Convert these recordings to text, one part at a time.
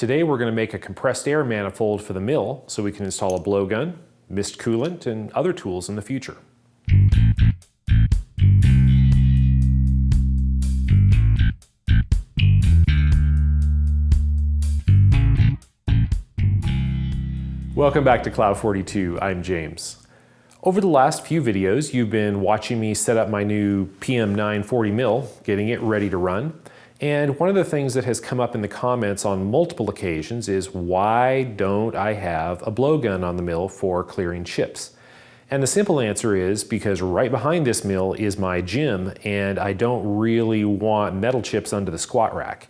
Today we're going to make a compressed air manifold for the mill so we can install a blowgun, mist coolant, and other tools in the future. Welcome back to Cloud 42, I'm James. Over the last few videos, you've been watching me set up my new PM940 mill, getting it ready to run. And one of the things that has come up in the comments on multiple occasions is, why don't I have a blowgun on the mill for clearing chips? And the simple answer is because right behind this mill is my gym, and I don't really want metal chips under the squat rack.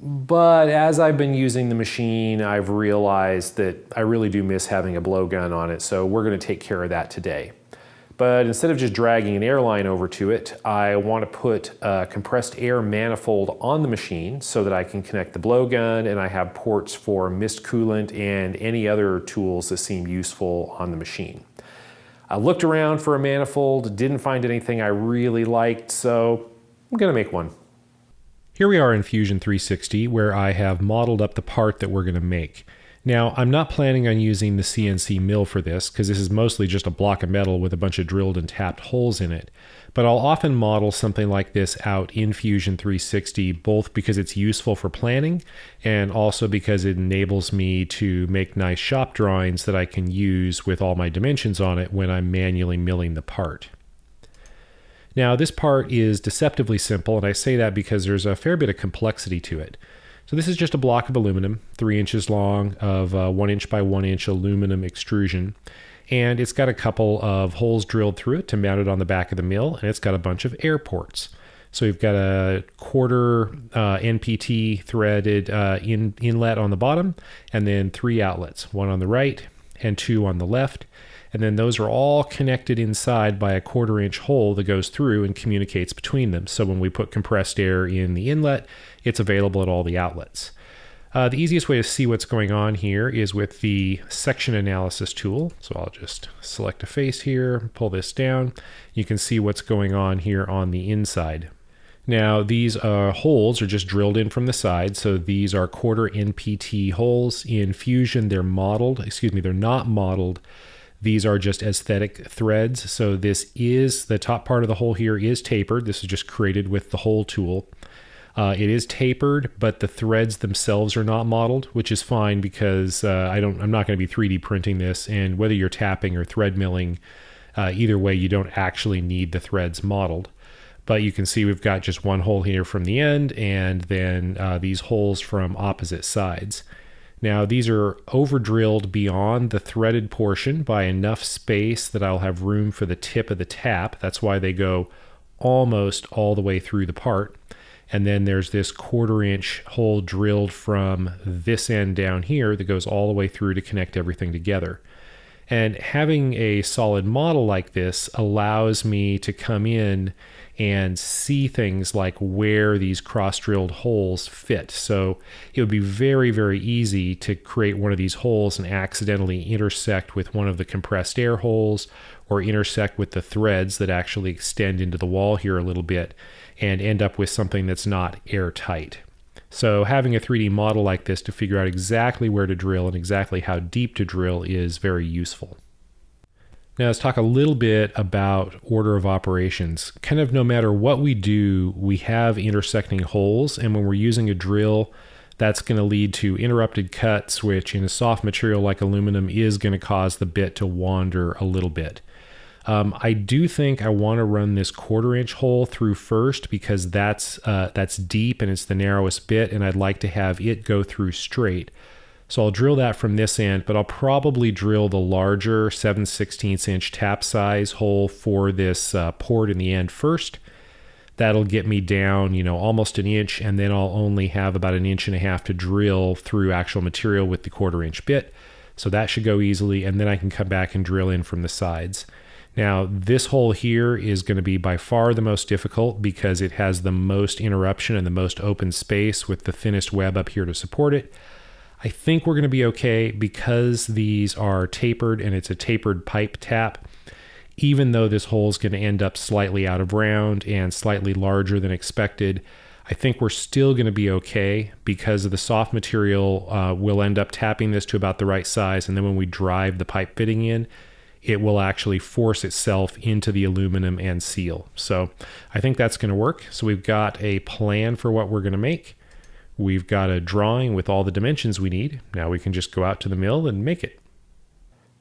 But as I've been using the machine, I've realized that I really do miss having a blowgun on it, so we're going to take care of that today. But instead of just dragging an airline over to it, I want to put a compressed air manifold on the machine so that I can connect the blowgun, and I have ports for mist coolant and any other tools that seem useful on the machine. I looked around for a manifold, didn't find anything I really liked, so I'm going to make one. Here we are in Fusion 360 where I have modeled up the part that we're going to make. Now, I'm not planning on using the CNC mill for this because this is mostly just a block of metal with a bunch of drilled and tapped holes in it. But I'll often model something like this out in Fusion 360, both because it's useful for planning and also because it enables me to make nice shop drawings that I can use with all my dimensions on it when I'm manually milling the part. Now, this part is deceptively simple, and I say that because there's a fair bit of complexity to it. So this is just a block of aluminum, 3 inches long, of 1 inch by 1 inch aluminum extrusion. And it's got a couple of holes drilled through it to mount it on the back of the mill, and it's got a bunch of air ports. So we've got a quarter NPT threaded inlet on the bottom, and then 3 outlets, 1 on the right and 2 on the left. And then those are all connected inside by a 1/4 inch hole that goes through and communicates between them. So when we put compressed air in the inlet, it's available at all the outlets. The easiest way to see what's going on here is with the section analysis tool. So I'll just select a face here, pull this down. You can see what's going on here on the inside. Now, these holes are just drilled in from the side, so these are 1/4 NPT holes. In Fusion, they're not modeled. These are just aesthetic threads. So this is, the top part of the hole here is tapered. This is just created with the hole tool. It is tapered, but the threads themselves are not modeled, which is fine because I'm not going to be 3D printing this. And whether you're tapping or thread milling, either way, you don't actually need the threads modeled. But you can see we've got just one hole here from the end, and then these holes from opposite sides. Now, these are over drilled beyond the threaded portion by enough space that I'll have room for the tip of the tap. That's why they go almost all the way through the part. And then there's this 1/4 inch hole drilled from this end down here that goes all the way through to connect everything together. And having a solid model like this allows me to come in and see things like where these cross-drilled holes fit. So it would be very, very easy to create one of these holes and accidentally intersect with one of the compressed air holes or intersect with the threads that actually extend into the wall here a little bit and end up with something that's not airtight. So having a 3D model like this to figure out exactly where to drill and exactly how deep to drill is very useful. Now let's talk a little bit about order of operations. Kind of no matter what we do, we have intersecting holes, and when we're using a drill, that's going to lead to interrupted cuts, which in a soft material like aluminum is going to cause the bit to wander a little bit. I do think I want to run this 1/4 inch hole through first because that's deep and it's the narrowest bit, and I'd like to have it go through straight. So I'll drill that from this end, but I'll probably drill the larger 7/16 inch tap size hole for this port in the end first. That'll get me down, almost an inch, and then I'll only have about 1.5 inches to drill through actual material with the 1/4 inch bit. So that should go easily, and then I can come back and drill in from the sides. Now, this hole here is going to be by far the most difficult because it has the most interruption and the most open space with the thinnest web up here to support it. I think we're going to be okay because these are tapered and it's a tapered pipe tap. Even though this hole is going to end up slightly out of round and slightly larger than expected, I think we're still going to be okay because of the soft material. We'll end up tapping this to about the right size, and then when we drive the pipe fitting in, it will actually force itself into the aluminum and seal. So I think that's going to work. So we've got a plan for what we're going to make. We've got a drawing with all the dimensions we need. Now we can just go out to the mill and make it.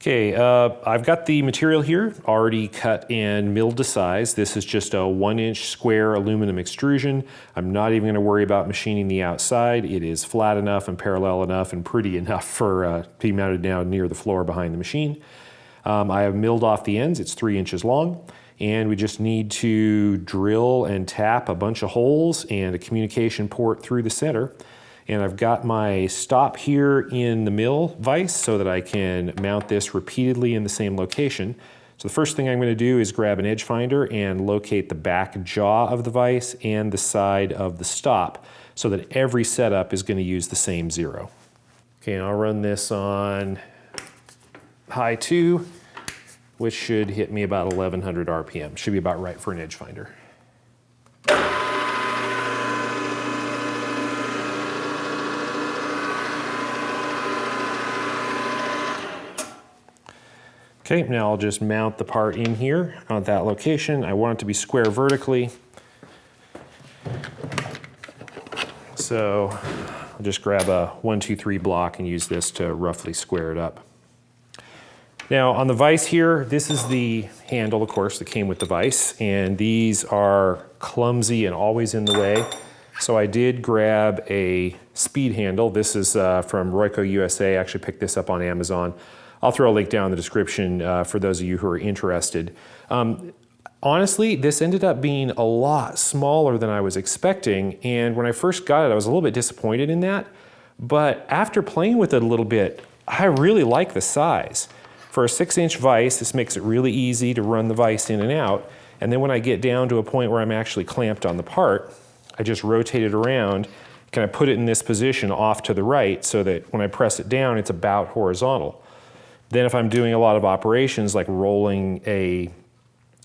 Okay, I've got the material here already cut and milled to size. This is just a 1-inch square aluminum extrusion. I'm not even going to worry about machining the outside. It is flat enough and parallel enough and pretty enough for to be mounted down near the floor behind the machine. I have milled off the ends. It's 3 inches long, and we just need to drill and tap a bunch of holes and a communication port through the center. And I've got my stop here in the mill vise so that I can mount this repeatedly in the same location. So the first thing I'm going to do is grab an edge finder and locate the back jaw of the vise and the side of the stop so that every setup is going to use the same 0. Okay, and I'll run this on high 2, which should hit me about 1100 RPM. Should be about right for an edge finder. Okay, now I'll just mount the part in here on that location. I want it to be square vertically. So I'll just grab a 1, 2, 3 block and use this to roughly square it up. Now on the vise here, this is the handle, of course, that came with the vise, and these are clumsy and always in the way. So I did grab a speed handle. This is from Royco USA. I actually picked this up on Amazon. I'll throw a link down in the description for those of you who are interested. Honestly, this ended up being a lot smaller than I was expecting, and when I first got it, I was a little bit disappointed in that, but after playing with it a little bit, I really like the size. For a 6-inch vise, this makes it really easy to run the vise in and out, and then when I get down to a point where I'm actually clamped on the part, I just rotate it around, kind of put it in this position off to the right so that when I press it down, it's about horizontal. Then if I'm doing a lot of operations like rolling a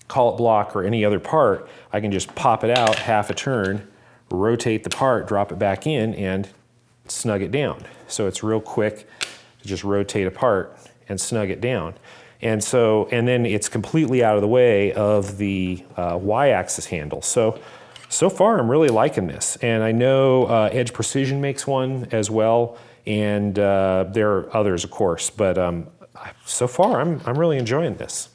collet block or any other part, I can just pop it out half a turn, rotate the part, drop it back in, and snug it down. So it's real quick to just rotate a part and snug it down. And then it's completely out of the way of the Y-axis handle. So far I'm really liking this. And I know Edge Precision makes one as well, and there are others, of course, but so far, I'm really enjoying this.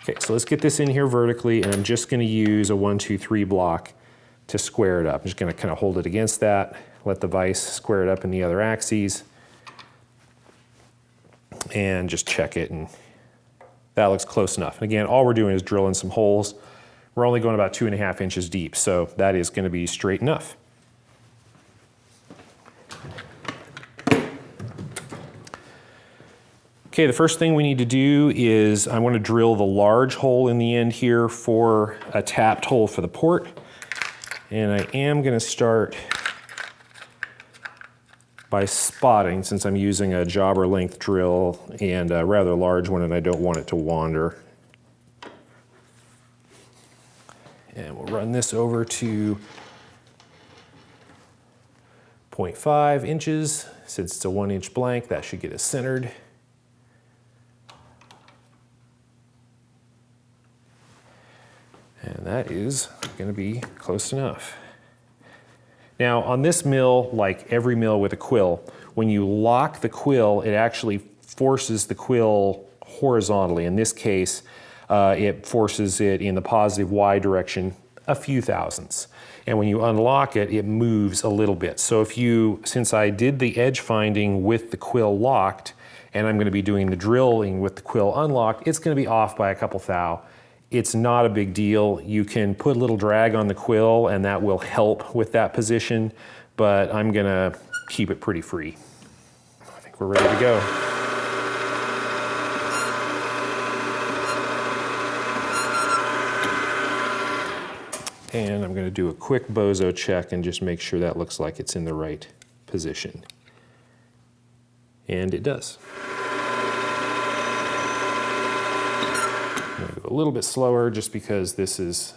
Okay, so let's get this in here vertically, and I'm just going to use a 1, 2, 3 block to square it up. I'm just going to kind of hold it against that, let the vise square it up in the other axes, and just check it, and that looks close enough. And again, all we're doing is drilling some holes. We're only going about 2.5 inches deep, so that is going to be straight enough. Okay, the first thing we need to do is I want to drill the large hole in the end here for a tapped hole for the port. And I am going to start by spotting, since I'm using a jobber length drill and a rather large one and I don't want it to wander. And we'll run this over to 0.5 inches. Since it's a 1-inch blank, that should get us centered. And that is going to be close enough. Now on this mill, like every mill with a quill, when you lock the quill, it actually forces the quill horizontally. In this case, it forces it in the positive Y direction a few thousandths. And when you unlock it, it moves a little bit. So since I did the edge finding with the quill locked, and I'm going to be doing the drilling with the quill unlocked, it's going to be off by a couple thou. It's not a big deal. You can put a little drag on the quill and that will help with that position, but I'm gonna keep it pretty free. I think we're ready to go. And I'm gonna do a quick bozo check and just make sure that looks like it's in the right position. And it does. I'm going to go a little bit slower just because this is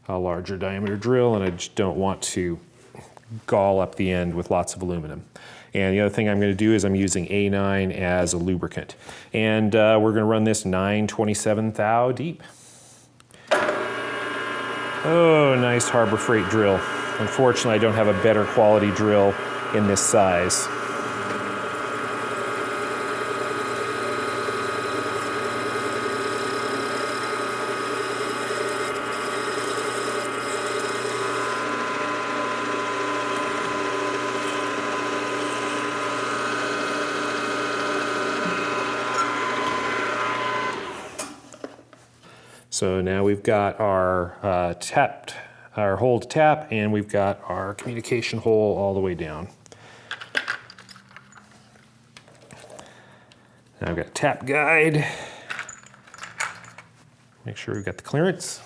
a larger diameter drill, and I just don't want to gall up the end with lots of aluminum. And the other thing I'm going to do is I'm using A9 as a lubricant. And we're going to run this 927 thou deep. Oh, nice Harbor Freight drill. Unfortunately, I don't have a better quality drill in this size. So now we've got our hole to tap, and we've got our communication hole all the way down. Now I've got a tap guide. Make sure we've got the clearance.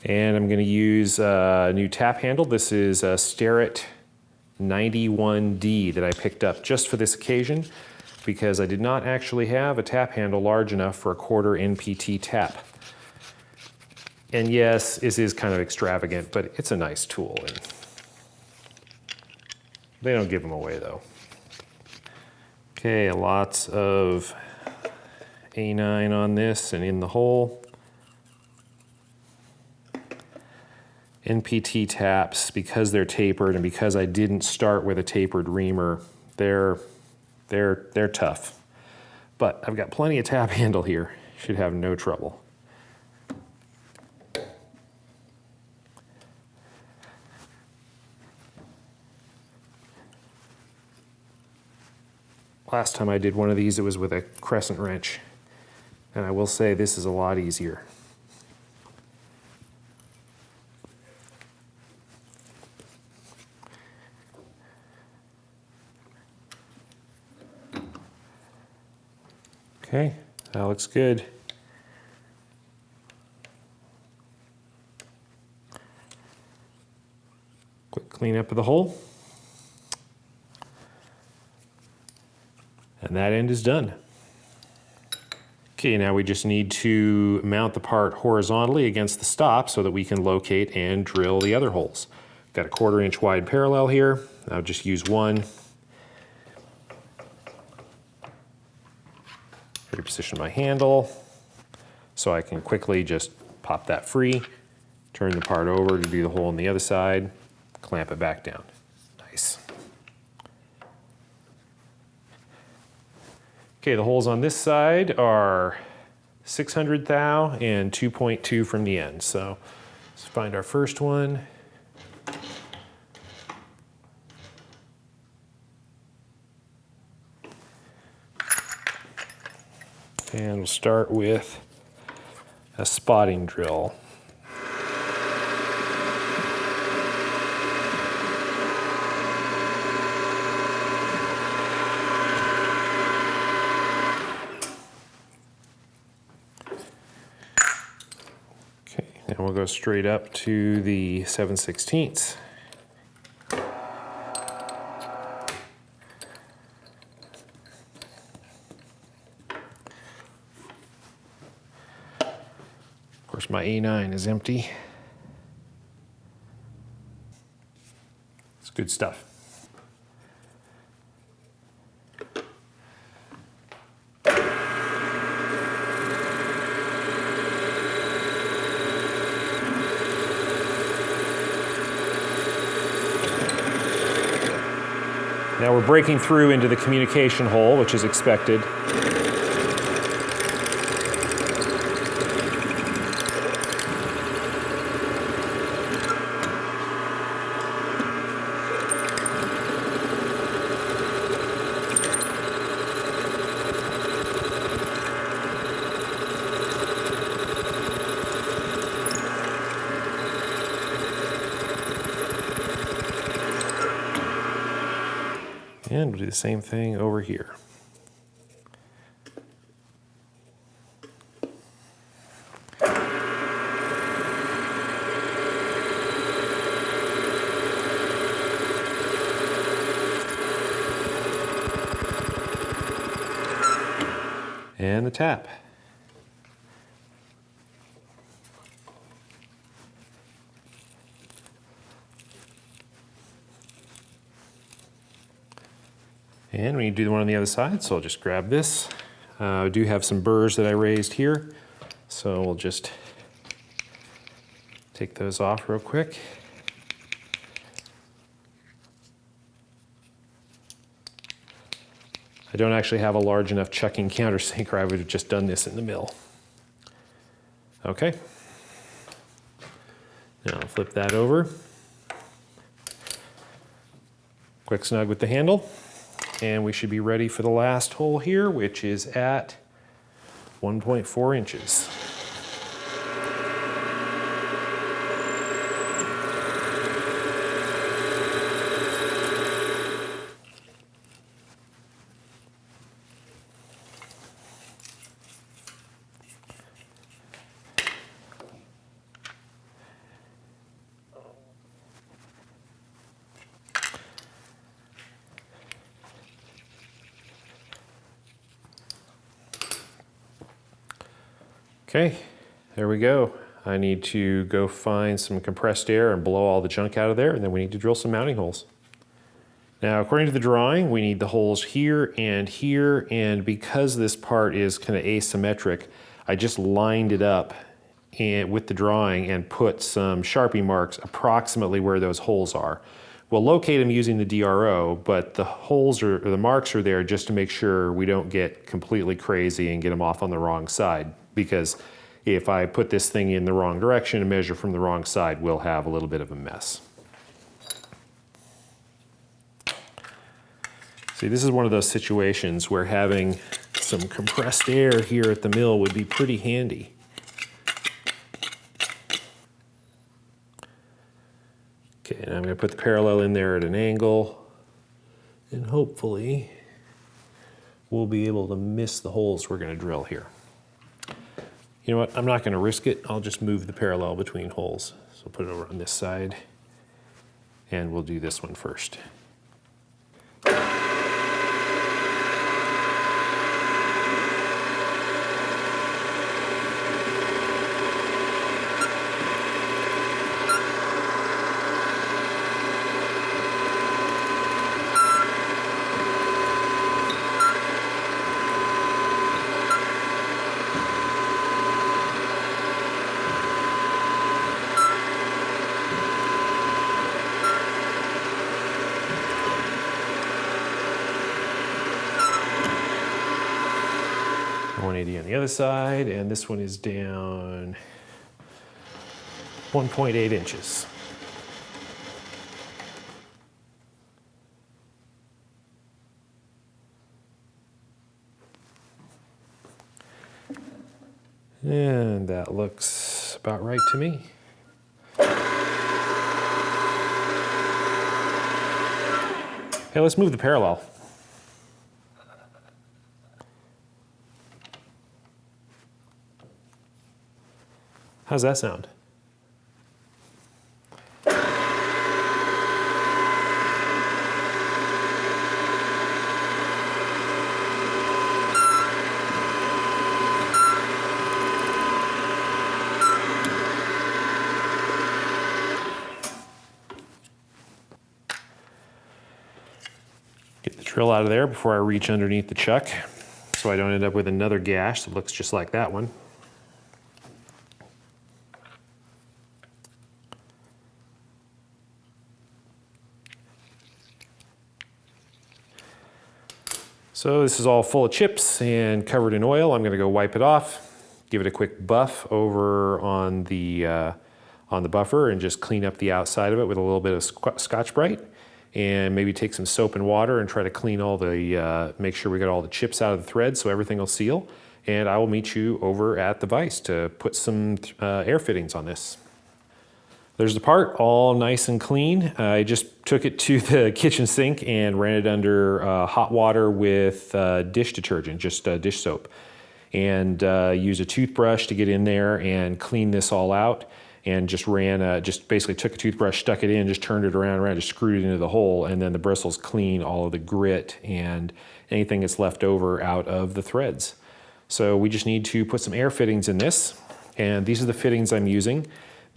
And I'm going to use a new tap handle. This is a Starrett 91D that I picked up just for this occasion because I did not actually have a tap handle large enough for a 1/4 NPT tap. And yes, this is kind of extravagant, but it's a nice tool. And they don't give them away though. Okay, lots of A9 on this and in the hole. NPT taps, because they're tapered and because I didn't start with a tapered reamer, they're tough. But I've got plenty of tap handle here. Should have no trouble. Last time I did one of these, it was with a crescent wrench. And I will say this is a lot easier. Okay, that looks good. Quick cleanup of the hole. And that end is done. Okay, now we just need to mount the part horizontally against the stop so that we can locate and drill the other holes. Got a 1/4 inch wide parallel here. I'll just use one. Reposition my handle so I can quickly just pop that free, turn the part over to do the hole on the other side, clamp it back down. Nice. Okay, the holes on this side are 600 thou and 2.2 from the end. So let's find our first one. And we'll start with a spotting drill. Okay, and we'll go straight up to the 7/16. Of course, my A9 is empty. It's good stuff. Now we're breaking through into the communication hole, which is expected. And we'll do the same thing over here. and the tap. And we need to do the one on the other side, so I'll just grab this. I do have some burrs that I raised here, so we'll just take those off real quick. I don't actually have a large enough chucking countersink, or I would have just done this in the mill. Okay. Now I'll flip that over. Quick snug with the handle. And we should be ready for the last hole here, which is at 1.4 inches. Okay, there we go. I need to go find some compressed air and blow all the junk out of there, and then we need to drill some mounting holes. Now, according to the drawing, we need the holes here, and because this part is kind of asymmetric, I just lined it up with the drawing and put some Sharpie marks approximately where those holes are. We'll locate them using the DRO, but the holes or the marks are there just to make sure we don't get completely crazy and get them off on the wrong side. Because if I put this thing in the wrong direction and measure from the wrong side, we'll have a little bit of a mess. See, this is one of those situations where having some compressed air here at the mill would be pretty handy. Okay, and I'm going to put the parallel in there at an angle, and hopefully we'll be able to miss the holes we're going to drill here. You know what, I'm not going to risk it. I'll just move the parallel between holes. So put it over on this side, and we'll do this one first. On the other side, and this one is down 1.8 inches. And that looks about right to me. Okay, let's move the parallel. How's that sound? Get the drill out of there before I reach underneath the chuck, so I don't end up with another gash that looks just like that one. So this is all full of chips and covered in oil. I'm going to go wipe it off, give it a quick buff over on the buffer, and just clean up the outside of it with a little bit of Scotch-Brite, and maybe take some soap and water and try to clean all the, make sure we got all the chips out of the thread so everything will seal. And I will meet you over at the vise to put some air fittings on this. There's the part, all nice and clean. I just took it to the kitchen sink and ran it under hot water with dish detergent, just dish soap. And used a toothbrush to get in there and clean this all out. And just just basically took a toothbrush, stuck it in, just turned it around, just screwed it into the hole, and then the bristles clean all of the grit and anything that's left over out of the threads. So we just need to put some air fittings in this, and these are the fittings I'm using.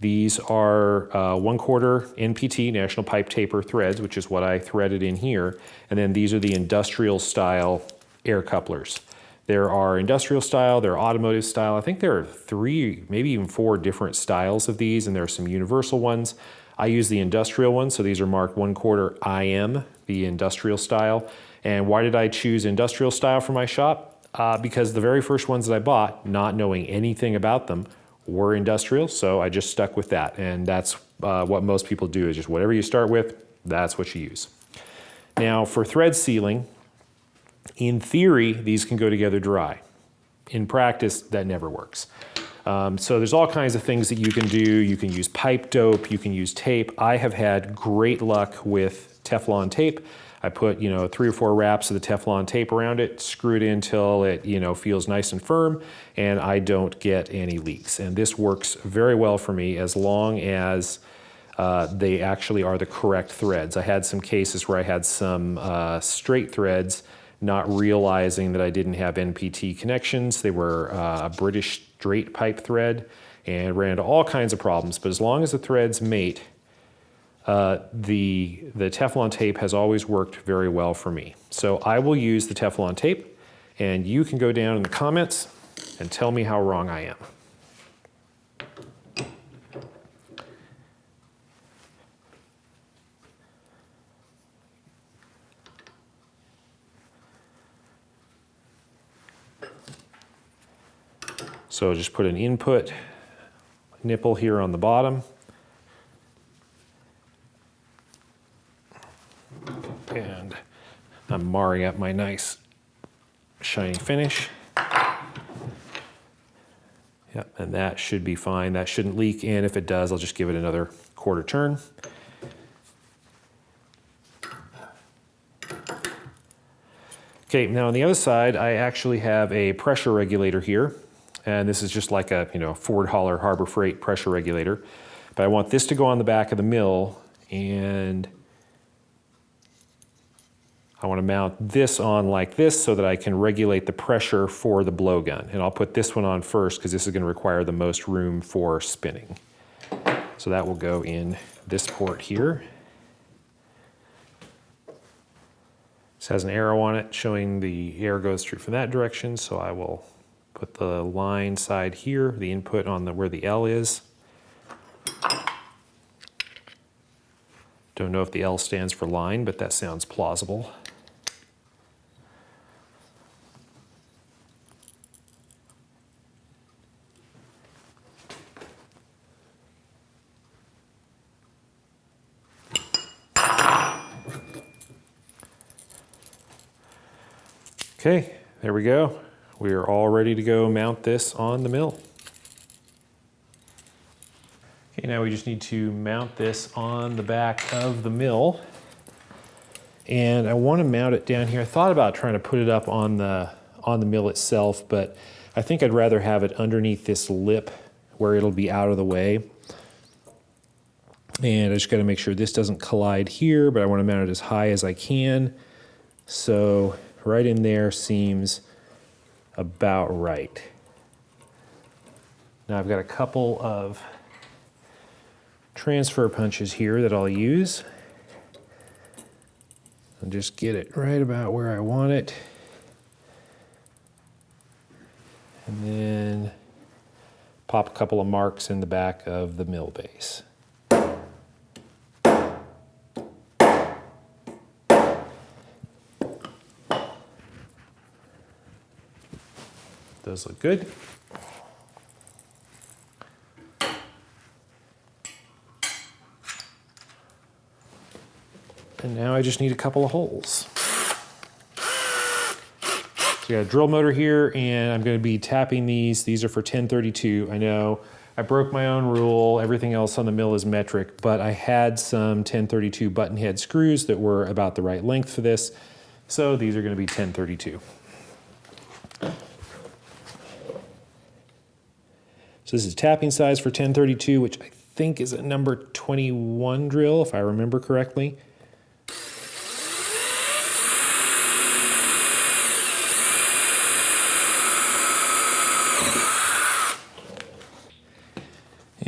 These are 1/4 NPT, National Pipe Taper threads, which is what I threaded in here. And then these are the industrial style air couplers. There are industrial style, there are automotive style. I think there are 3, maybe even 4 different styles of these, and there are some universal ones. I use the industrial ones, so these are marked 1/4 IM, the industrial style. And why did I choose industrial style for my shop? Because the very first ones that I bought, not knowing anything about them, were industrial, so I just stuck with that. And that's what most people do, is just whatever you start with, that's what you use. Now for thread sealing, in theory, these can go together dry. In practice, that never works. So there's all kinds of things that you can do. You can use pipe dope, you can use tape. I have had great luck with Teflon tape. I put, 3 or 4 wraps of the Teflon tape around it, screw it in till it, feels nice and firm, and I don't get any leaks. And this works very well for me as long as they actually are the correct threads. I had some cases where I had some straight threads, not realizing that I didn't have NPT connections. They were a British straight pipe thread and ran into all kinds of problems. But as long as the threads mate, the Teflon tape has always worked very well for me. So I will use the Teflon tape, and you can go down in the comments and tell me how wrong I am. So just put an input nipple here on the bottom. And I'm marring up my nice shiny finish. Yep, and that should be fine. That shouldn't leak, and if it does, I'll just give it another 1/4 turn. Okay, now on the other side, I actually have a pressure regulator here. And this is just like a Ford Holler Harbor Freight pressure regulator. But I want this to go on the back of the mill, and I want to mount this on like this so that I can regulate the pressure for the blowgun. And I'll put this one on first because this is going to require the most room for spinning. So that will go in this port here. This has an arrow on it showing the air goes through from that direction, so I will put the line side here, the input on where the L is. Don't know if the L stands for line, but that sounds plausible. Okay, there we go. We are all ready to go mount this on the mill. Okay, now we just need to mount this on the back of the mill. And I want to mount it down here. I thought about trying to put it up on the mill itself, but I think I'd rather have it underneath this lip where it'll be out of the way. And I just got to make sure this doesn't collide here, but I want to mount it as high as I can. So right in there seems about right. Now I've got a couple of transfer punches here that I'll use. I'll just get it right about where I want it. And then pop a couple of marks in the back of the mill base. Those look good. And now I just need a couple of holes. So we got a drill motor here, and I'm going to be tapping these. These are for 1032. I know I broke my own rule. Everything else on the mill is metric, but I had some 1032 button head screws that were about the right length for this. So these are going to be 1032. So this is tapping size for 1032, which I think is a number 21 drill, if I remember correctly.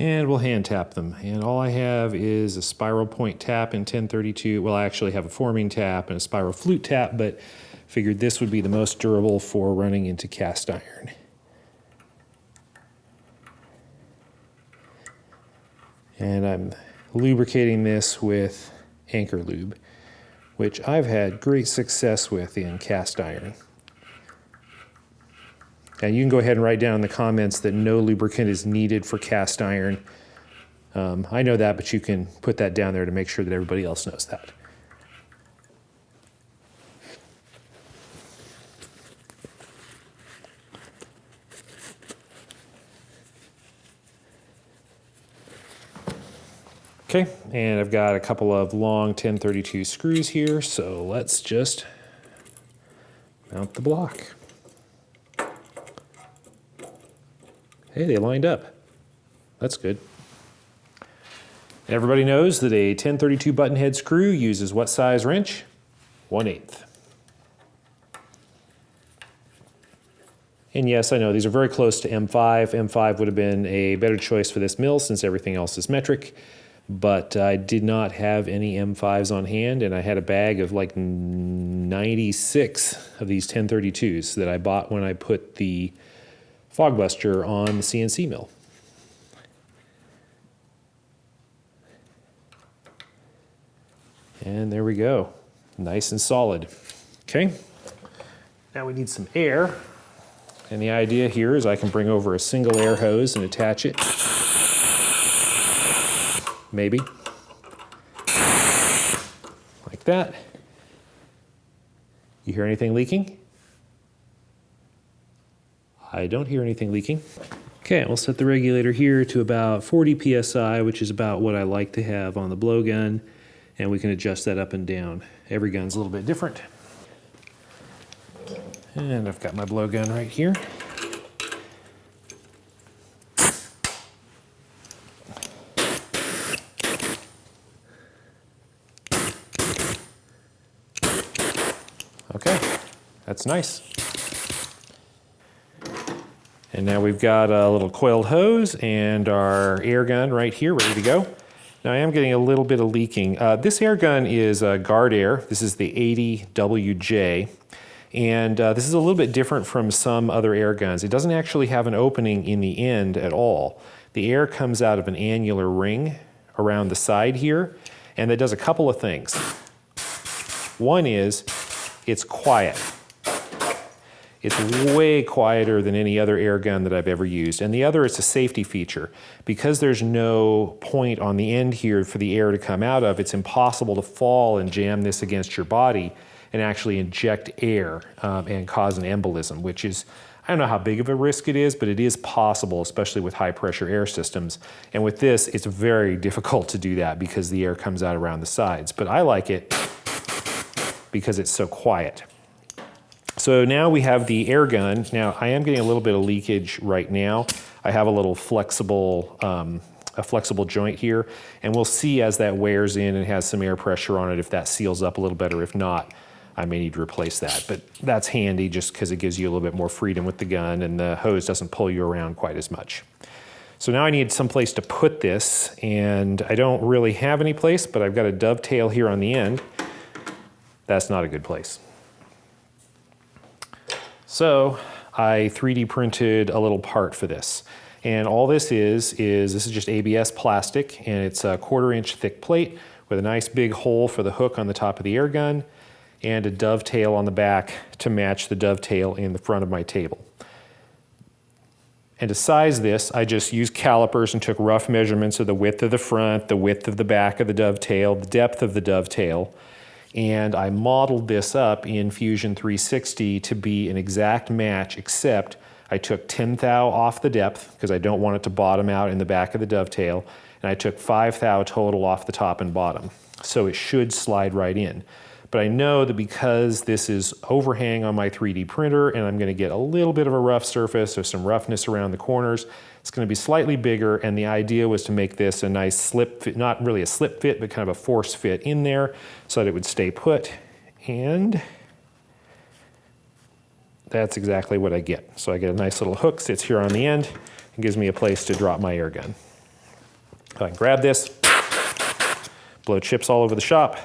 And we'll hand tap them. And all I have is a spiral point tap in 1032. Well, I actually have a forming tap and a spiral flute tap, but figured this would be the most durable for running into cast iron. And I'm lubricating this with Anchor Lube, which I've had great success with in cast iron. And you can go ahead and write down in the comments that no lubricant is needed for cast iron. I know that, but you can put that down there to make sure that everybody else knows that. Okay, and I've got a couple of long 1032 screws here, so let's just mount the block. Hey, they lined up. That's good. Everybody knows that a 1032 button head screw uses what size wrench? 1/8. And yes, I know these are very close to M5. M5 would have been a better choice for this mill since everything else is metric, but I did not have any M5s on hand, and I had a bag of like 96 of these 1032s that I bought when I put the fog buster on the CNC mill. And there we go, nice and solid. Okay, now we need some air. And the idea here is I can bring over a single air hose and attach it. Maybe. Like that. You hear anything leaking? I don't hear anything leaking. Okay, we'll set the regulator here to about 40 PSI, which is about what I like to have on the blowgun, and we can adjust that up and down. Every gun's a little bit different. And I've got my blowgun right here. Okay, that's nice. And now we've got a little coiled hose and our air gun right here, ready to go. Now I am getting a little bit of leaking. This air gun is Guard Air. This is the 80WJ. And this is a little bit different from some other air guns. It doesn't actually have an opening in the end at all. The air comes out of an annular ring around the side here, and that does a couple of things. One is, it's quiet. It's way quieter than any other air gun that I've ever used. And the other is a safety feature. Because there's no point on the end here for the air to come out of, it's impossible to fall and jam this against your body and actually inject air and cause an embolism, which is, I don't know how big of a risk it is, but it is possible, especially with high pressure air systems. And with this, it's very difficult to do that because the air comes out around the sides. But I like it because it's so quiet. So now we have the air gun. Now I am getting a little bit of leakage right now. I have a little flexible joint here, and we'll see as that wears in and has some air pressure on it if that seals up a little better. If not, I may need to replace that, but that's handy just because it gives you a little bit more freedom with the gun and the hose doesn't pull you around quite as much. So now I need some place to put this, and I don't really have any place, but I've got a dovetail here on the end. That's not a good place. So I 3D printed a little part for this. And all this is just ABS plastic, and it's a 1/4 inch thick plate with a nice big hole for the hook on the top of the air gun and a dovetail on the back to match the dovetail in the front of my table. And to size this, I just used calipers and took rough measurements of the width of the front, the width of the back of the dovetail, the depth of the dovetail, and I modeled this up in Fusion 360 to be an exact match, except I took 10 thou off the depth because I don't want it to bottom out in the back of the dovetail, and I took 5 thou total off the top and bottom. So it should slide right in. But I know that because this is overhang on my 3D printer and I'm going to get a little bit of a rough surface or some roughness around the corners, it's going to be slightly bigger, and the idea was to make this a nice slip fit, not really a slip fit, but kind of a force fit in there so that it would stay put, and that's exactly what I get. So I get a nice little hook, sits here on the end, and gives me a place to drop my air gun. I can grab this, blow chips all over the shop,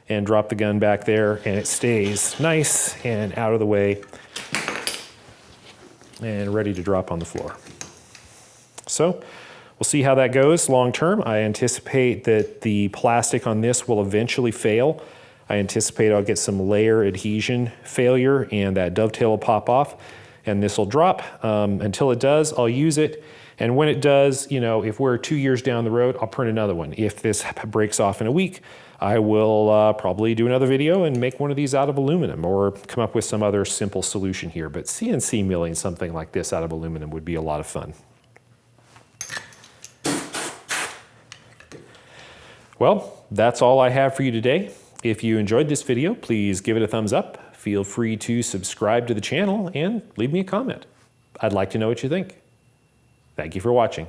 and drop the gun back there, and it stays nice and out of the way and ready to drop on the floor. So we'll see how that goes long term. I anticipate that the plastic on this will eventually fail. I anticipate I'll get some layer adhesion failure and that dovetail will pop off and this will drop. Until it does, I'll use it. And when it does, you know, if we're 2 years down the road, I'll print another one. If this breaks off in a week, I will probably do another video and make one of these out of aluminum or come up with some other simple solution here. But CNC milling something like this out of aluminum would be a lot of fun. Well, that's all I have for you today. If you enjoyed this video, please give it a thumbs up. Feel free to subscribe to the channel and leave me a comment. I'd like to know what you think. Thank you for watching.